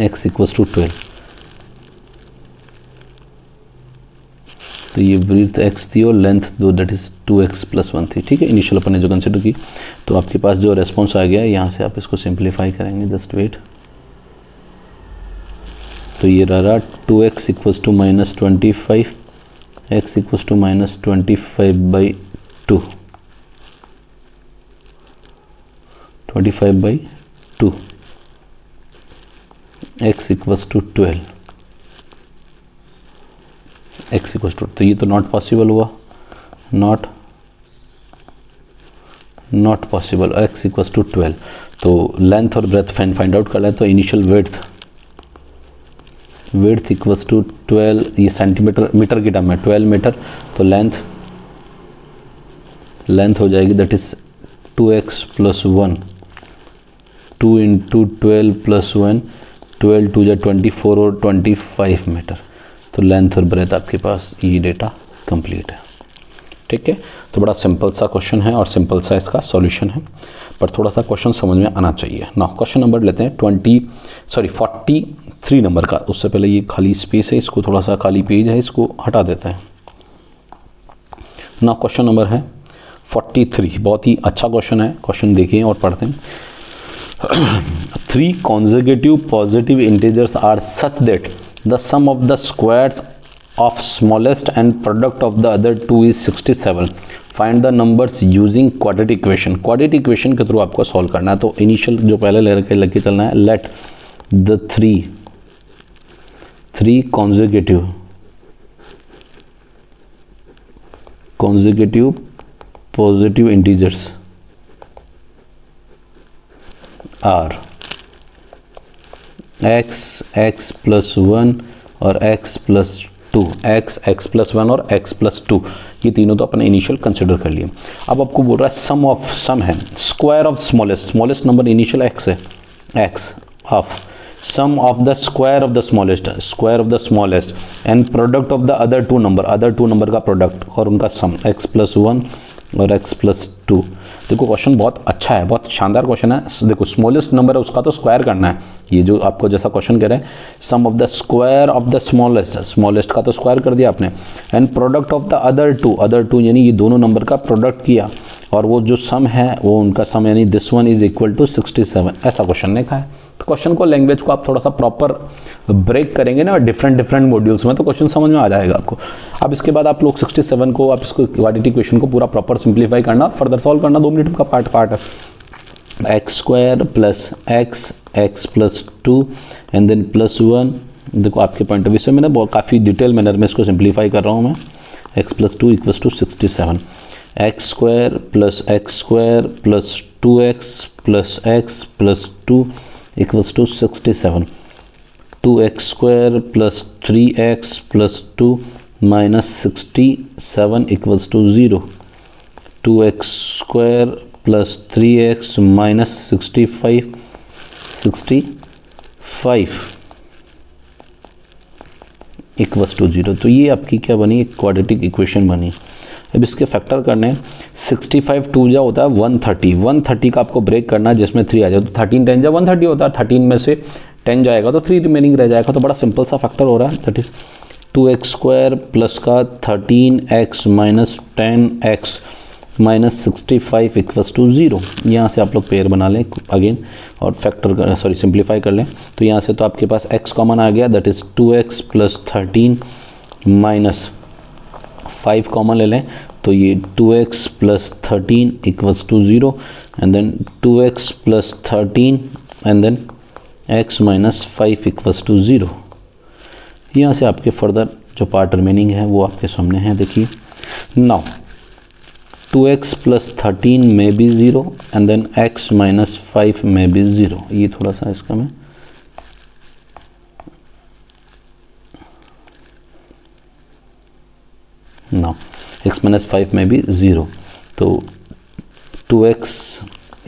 [SPEAKER 1] x equals to 12. तो ये breathe x थी और length दो that is 2x plus 1 थी, ठीक है। Initial अपन ने जो कंसिडर की, तो आपके पास जो रेस्पॉन्स आ गया है यहाँ से आप इसको सिंप्लीफाई करेंगे, जस्ट वेट। तो ये रहा 2x equals to minus 25, x equals to minus 25/2, 25/2, x equals to 12, x equals to, तो ये तो नॉट पॉसिबल हुआ, not possible. x equals to 12, तो लेंथ और ब्रेथ फाइंड आउट कर लें। तो इनिशियल विड्थ इक्वल्स टू 12, ये सेंटीमीटर मीटर की टर्म है, 12 मीटर, तो लेंथ हो जाएगी that is 2x plus 1, 2 into 12 plus 1, 12 2 24 और 25 मीटर। तो लेंथ और ब्रेथ आपके पास ये डेटा कंप्लीट है, ठीक है। तो बड़ा सिंपल सा क्वेश्चन है और सिंपल सा इसका सॉल्यूशन है, पर थोड़ा सा क्वेश्चन समझ में आना चाहिए ना। क्वेश्चन नंबर लेते हैं 43 नंबर का। उससे पहले ये खाली स्पेस है, इसको थोड़ा सा खाली पेज है, इसको हटा देते हैं ना। क्वेश्चन नंबर है 43, बहुत ही अच्छा क्वेश्चन है। क्वेश्चन देखिए और पढ़ते हैं। 3 consecutive positive integers are such that the sum of the squares of smallest and product of the other two is 67. Find the numbers using quadratic equation. Quadratic equation के through आपको solve करना है। तो initial जो पहले लेके चलना है, let the three consecutive positive integers are x plus 1 और x plus 2, x plus 1 और x plus 2, ये तीनों तो अपने इनिशियल कंसिडर कर लिए। अब आपको बोल रहा है सम है square of smallest number initial x है, x of sum of the square of the smallest and product of the other two number का प्रोडक्ट और उनका सम x plus 1 और x plus 2। देखो क्वेश्चन बहुत अच्छा है, बहुत शानदार क्वेश्चन है। देखो स्मॉलेस्ट नंबर है उसका तो स्क्वायर करना है, ये जो आपको जैसा क्वेश्चन कह रहे हैं, sum of the square of the smallest का तो स्क्वायर कर दिया आपने, and product of the other two यानी ये दोनों नंबर का प्रोडक्ट किया, और वो जो सम है वो उनका सम यानी this one is equal to 67, ऐसा क्वेश्चन लिखा है। तो क्वेश्चन को, लैंग्वेज को आप थोड़ा सा प्रॉपर ब्रेक करेंगे ना डिफरेंट मॉड्यूल्स में, तो क्वेश्चन समझ में आ जाएगा आपको। अब इसके बाद आप लोग 67 को, आप इसको क्वाड्रेटिक इक्वेशन को पूरा प्रॉपर सिंप्लीफाई करना, फर्दर सॉल्व करना, 2 मिनट का पार्ट है। X square plus x plus 2 and then plus 1। देखो आपके पॉइंट ऑफ व्यू से मैंने बहुत काफ़ी डिटेल मैनर में इसको सिंप्लीफाई कर रहा हूँ मैं। X plus 2 equals to 67। X square plus 2x plus 2 equals to 67। 2x square plus 3x plus 2 minus 67 equals to 0। 2x square plus 3x minus 65 equals to 0। तो ये आपकी क्या बनी, एक क्वाड्रेटिक इक्वेशन बनी। अब इसके फैक्टर करने, 65 2 जा होता है 130 का आपको ब्रेक करना है जिसमें 3 आ जाए, तो 13 10 जा 130 होता है, 13 में से 10 जाएगा तो 3 रिमेनिंग रह जाएगा। तो बड़ा सिंपल सा फैक्टर हो रहा है, that is 2x square plus का 13x minus 10x minus 65 equals to 0। यहाँ से आप लोग पेयर बना लें अगेन और फैक्टर सिंप्लीफाई कर लें। तो यहाँ से तो आपके पास x कॉमन आ गया, that is 2x plus 13 minus 5 common ले लें, तो ये 2x plus 13 equals to 0 and then 2x plus 13 and then x minus 5 equals to 0। यहाँ से आपके फर्दर जो पार्ट रिमेनिंग है वो आपके सामने है, देखिए। नाउ 2x प्लस 13 में भी 0 एंड देन x माइनस 5 में भी 0। ये थोड़ा सा इसका मैं ना x माइनस 5 में भी 0, तो 2x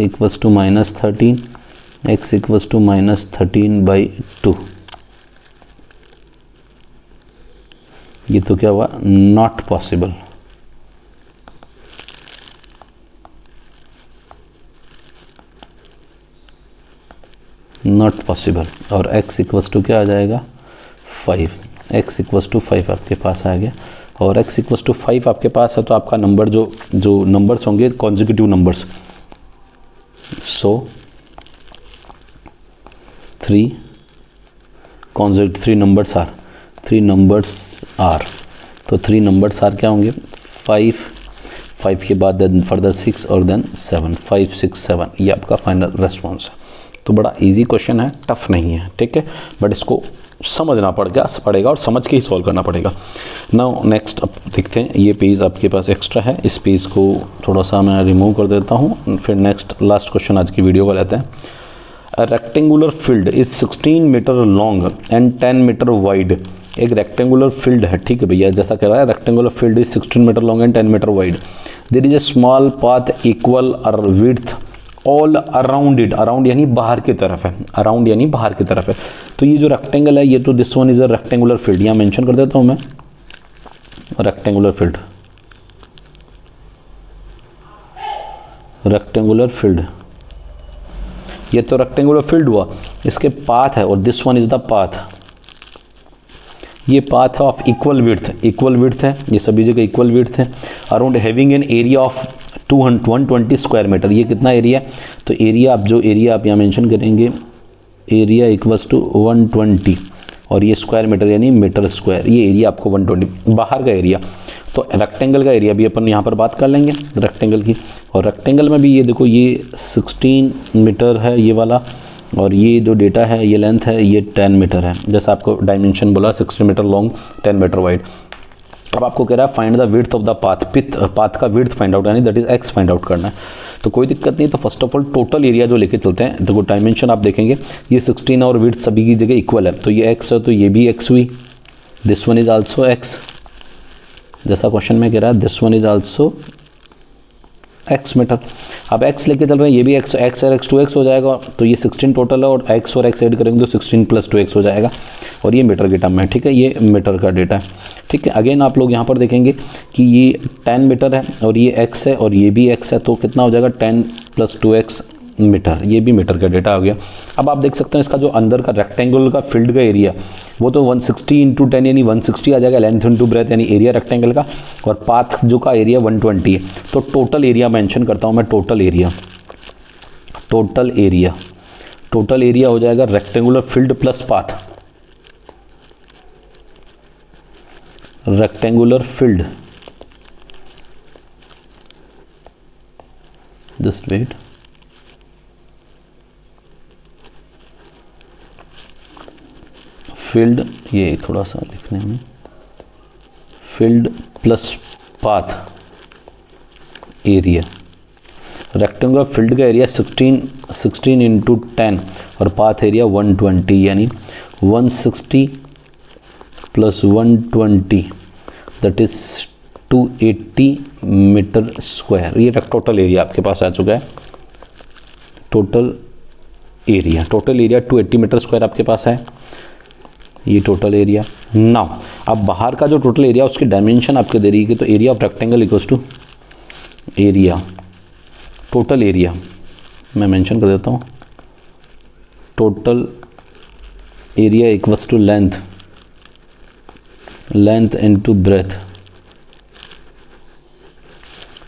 [SPEAKER 1] equals to minus 13, x equals to minus 13/2। ये तो क्या हुआ, नॉट पॉसिबल। Not possible. और x इक्वल्स टू क्या आ जाएगा, 5। x इक्वल्स टू 5 आपके पास आ गया, और x इक्वल्स टू 5 आपके पास है तो आपका नंबर जो नंबर्स होंगे consecutive numbers, so 3 numbers are, तो 3 नंबर्स आर क्या होंगे, 5 के बाद देन फर्दर 6 और देन 7, 5 6 7, ये आपका फाइनल रेस्पॉन्स है। तो बड़ा इजी क्वेश्चन है, टफ नहीं है, ठीक है, बट इसको समझना पड़ेगा और समझ के ही सॉल्व करना पड़ेगा। नाउ नेक्स्ट अब देखते हैं, ये पेज आपके पास एक्स्ट्रा है, इस पेज को थोड़ा सा मैं रिमूव कर देता हूँ, फिर नेक्स्ट लास्ट क्वेश्चन आज की वीडियो का लेते हैं। A rectangular field is 16 metre long and 10 metre wide. एक रेक्टेंगुलर फील्ड है, ठीक है भैया, जैसा कह रहा है rectangular field is 16 metre long and 10 metre wide. There is a small path equal width all around it. Around यानी बाहर की तरफ है, अराउंड यानी बाहर की तरफ है। तो ये जो रेक्टेंगल है, ये तो this one is a rectangular field, यहाँ मेंशन कर देता हूँ मैं, रेक्टेंगुलर फील्ड, ये तो रेक्टेंगुलर फील्ड हुआ, इसके पाथ है, और this one is the path, ये पाथ है ऑफ इक्वल विड्थ है, ये सभी जगह इक्वल विड्थ है। Around having an area of 120 square metre. ये कितना एरिया, तो एरिया आप यहाँ मेंशन करेंगे, एरिया इक्वल्स टू 120, और ये स्क्वायर मीटर यानी मीटर स्क्वायर, ये एरिया आपको 120 बाहर का एरिया। तो रेक्टेंगल का एरिया भी अपन यहाँ पर बात कर लेंगे रेक्टेंगल की, और रेक्टेंगल में भी ये देखो, ये 16 मीटर है ये वाला, और ये जो डेटा है, ये लेंथ है, ये 10 मीटर है, जैसा आपको डायमेंशन बोला 16 मीटर लॉन्ग 10 मीटर वाइड। अब आपको कह रहा है find the width of the path का विड्थ फाइंड आउट, यानी that is x find out करना है। तो कोई दिक्कत नहीं, तो first of all total area जो लेके चलते हैं, देखो डायमेंशन आप देखेंगे, ये 16 और विड्थ सभी की जगह इक्वल है, तो ये x है तो ये भी x हुई, this one is also x, जैसा क्वेश्चन में कह रहा है this one is also x metre. अब x लेके चल रहे हैं, ये भी x और x 2x हो जाएगा, तो ये 16 टोटल है, और x और x ऐड करेंगे तो 16 प्लस 2x हो जाएगा, और ये मीटर के टर्म में, ठीक है, ये मीटर का डेटा है, ठीक है। अगेन आप लोग यहाँ पर देखेंगे कि ये 10 मीटर है, और ये x है, और ये भी x है, तो कितना हो जाएगा 10 प्लस 2x मीटर, ये भी मीटर का डेटा आ गया। अब आप देख सकते हैं इसका जो अंदर का रेक्टेंगल का फील्ड का एरिया, वो तो 160 इंटू 10 यानी 160 आ जाएगा, लेंथ इंटू ब्रेथ यानी एरिया रेक्टेंगल का, और पाथ जो का एरिया 120 है। तो टोटल एरिया मेंशन करता हूँ मैं, टोटल एरिया टोटल एरिया हो जाएगा rectangular field plus path, rectangular field, just wait, field, ये थोड़ा सा लिखने में, field plus path area. Rectangular field का एरिया 16 इंटू 10 और पाथ एरिया 120, यानी 160 plus 120 that is 280 metre square. ये टोटल एरिया आपके पास आ चुका है। टोटल एरिया 280 मीटर स्क्वायर आपके पास है, ये टोटल एरिया। नाउ अब बाहर का जो टोटल एरिया उसकी डायमेंशन आपको दे रही है, तो area of rectangle equals to area, total area मैं मेंशन कर देता हूँ, total area equals to length, length into breadth.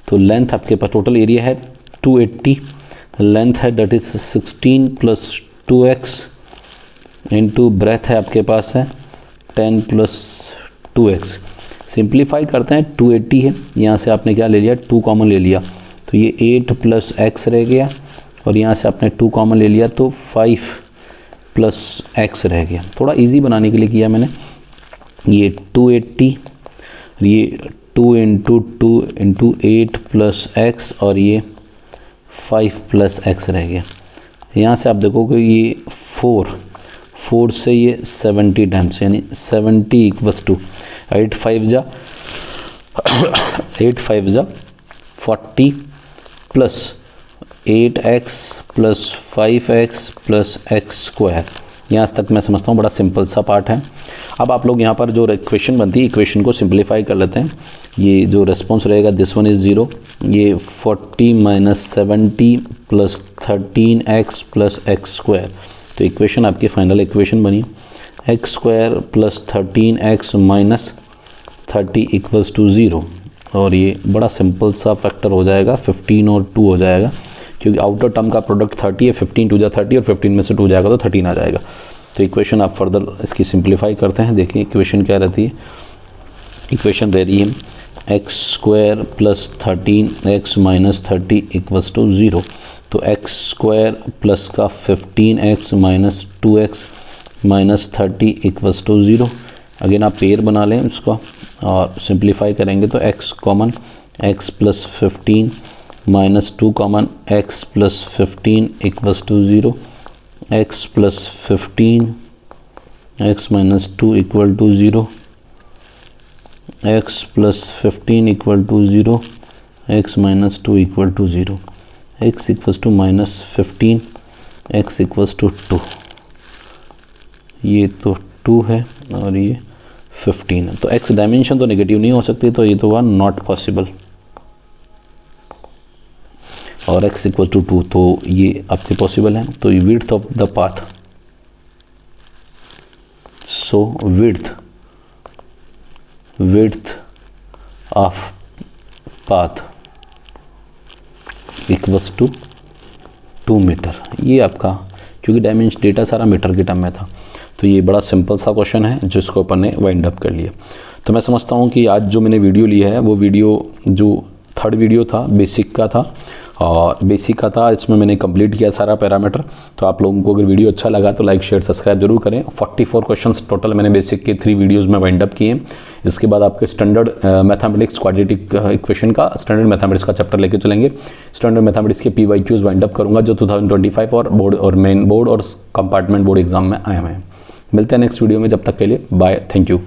[SPEAKER 1] तो लेंथ आपके पास टोटल एरिया है 280, लेंथ है that is 16 plus 2x into breadth है आपके पास है 10 प्लस 2x। सिंप्लीफाई करते हैं, 280 है, यहाँ से आपने क्या ले लिया, 2 कॉमन ले लिया, तो ये 8 प्लस x रह गया, और यहाँ से आपने 2 कॉमन ले लिया तो 5 प्लस x रह गया। थोड़ा इजी बनाने के लिए किया मैंने, ये 280, ये 2 इंटू 2 इंटू 8 प्लस x, और ये 5 प्लस x रह गया। यहाँ से आप देखोगे ये 4 से ये 70 टाइम्स, यानी 70 इक्वल्स टू 8 5 जा 40 plus 8x plus 5x plus x square. यहाँ तक मैं समझता हूँ बड़ा सिंपल सा पार्ट है। अब आप लोग यहाँ पर जो इक्वेशन बनती है, इक्वेशन को सिंप्लीफाई कर लेते हैं। ये जो रिस्पॉन्स रहेगा दिस वन इज़ 0, ये 40 minus 70 plus 13x plus x square. तो इक्वेशन आपकी फाइनल इक्वेशन बनी x square plus 13x minus 30 equals to 0, और ये बड़ा सिंपल सा फैक्टर हो जाएगा, 15 और 2 हो जाएगा, क्योंकि आउटर टर्म का प्रोडक्ट 30 है, 15 2 जा 30 और 15 में से 2 जाएगा तो 13 आ जाएगा। तो इक्वेशन आप फर्दर इसकी सिंप्लीफाई करते हैं। देखिए इक्वेशन क्या रहती है, इक्वेशन रह रही है x square plus 13x minus 30 equals to 0। तो एक्स स्क्वायर प्लस का 15x minus 2x minus 30 equals to 0। Again आप पेयर बना लें उसको और सिंप्लीफाई करेंगे तो x common, x plus 15 minus 2 common, x plus 15 equals to 0, x plus 15 x minus 2 equal to 0, x plus 15 equal to 0, x minus 2 equal to 0, x equals to minus 15, x equals to 2। ये तो 2 है और ये 15 है, तो x dimension तो negative नहीं हो सकती, तो ये तो हुआ नॉट पॉसिबल। और x इक्वल टू 2, तो ये आपके पॉसिबल है। तो ये width of the path, so width of path equals to 2 metre. ये आपका, क्योंकि डायमेंशन डेटा सारा मीटर के टर्म में था, तो ये बड़ा सिंपल सा क्वेश्चन है जिसको अपन ने वाइंड अप कर लिया। तो मैं समझता हूँ कि आज जो मैंने वीडियो लिया है वो वीडियो जो थर्ड वीडियो था बेसिक का था, और बेसिक का था, इसमें मैंने कंप्लीट किया सारा पैरामीटर। तो आप लोगों को अगर वीडियो अच्छा लगा तो लाइक शेयर सब्सक्राइब जरूर करें। 44 क्वेश्चंस टोटल मैंने बेसिक के 3 वीडियोस में वाइंड अप किए। इसके बाद आपके स्टैंडर्ड मैथमेटिक्स क्वाड्रेटिक इक्वेशन का स्टैंडर्ड मैथमेटिक्स का चैप्टर लेके चलेंगे। स्टैंडर्ड मैथमेटिक्स के PYQs वाइंड अप करूँगा जो 2025 और बोर्ड और मेन बोर्ड और कंपार्टमेंट बोर्ड एग्जाम में आए हुए हैं। मिलते हैं नेक्स्ट वीडियो में, जब तक के लिए बाय, थैंक यू।